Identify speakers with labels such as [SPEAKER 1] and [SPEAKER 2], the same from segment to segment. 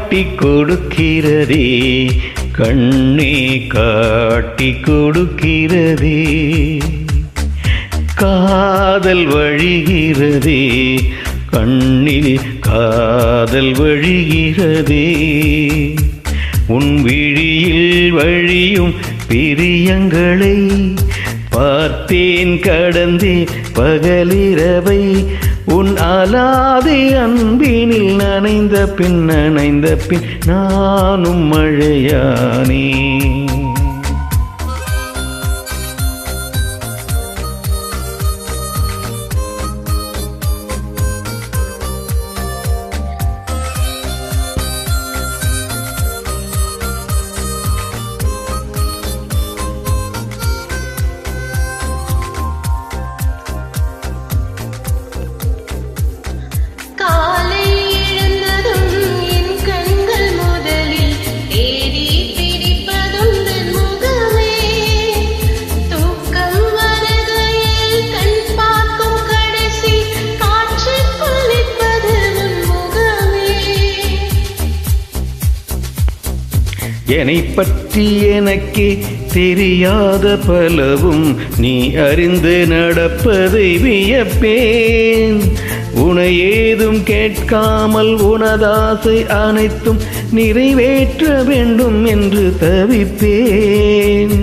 [SPEAKER 1] காட்டி கொடுக்கிறதே கண்ணே காட்டி கொடுக்கிறதே காதல் வழிகிறதே கண்ணில் காதல் வழிகிறதே உன் விழியில் வழியும் பிரியங்களை பார்த்தேன் கடந்தே பகலிரவை உன் அலாதி அன்பினில் நனைந்த பின் நானும் மழையானே என்னை பற்றி எனக்கே தெரியாத பலவும் நீ அறிந்து நடப்பதை வியப்பேன் உனை ஏதும் கேட்காமல் உனதாசை அனைத்தும் நிறைவேற்ற வேண்டும் என்று தவிப்பேன்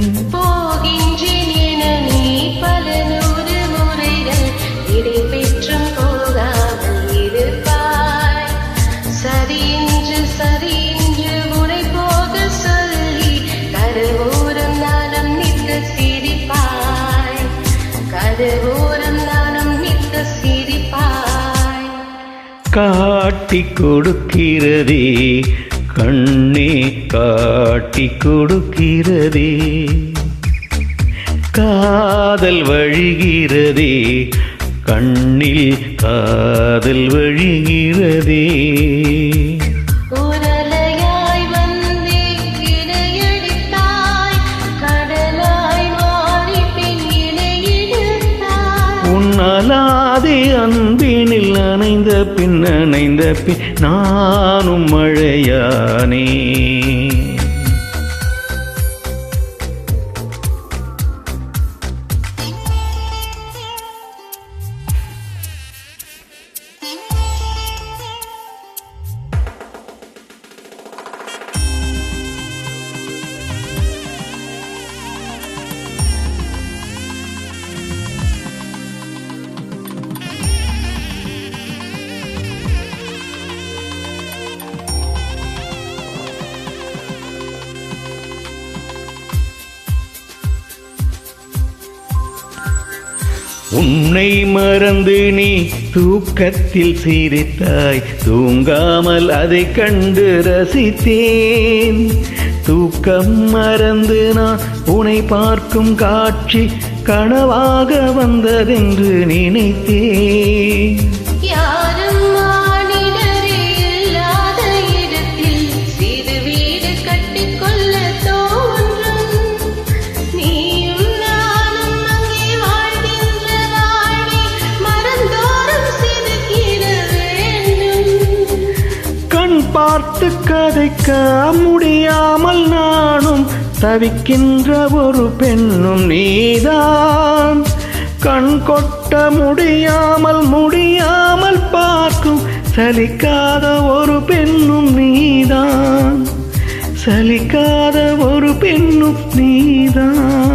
[SPEAKER 1] காட்டி கொடுக்கிறதே கண்ணே காட்டி கொடுக்கிறதே காதல் வழிகிறதே கண்ணில் காதல் வழிகிறதே அலாதி அன்பினில் நனைந்த பின் நானும் மழையானே உன்னை மறந்து நீ தூக்கத்தில் சிரித்தாய் தூங்காமல் அதை கண்டு ரசித்தேன் தூக்கம் மறந்து நான் உன்னை பார்க்கும் காட்சி கனவாக வந்ததென்று நினைத்தேன் பார்த்து கதைக்க முடியாமல் நானும் தவிக்கின்ற ஒரு பெண்ணும் நீதான் கண் கொட்ட முடியாமல் பார்க்கும் சலிக்காத ஒரு பெண்ணும் நீதான் சலிக்காத ஒரு பெண்ணும் நீதான்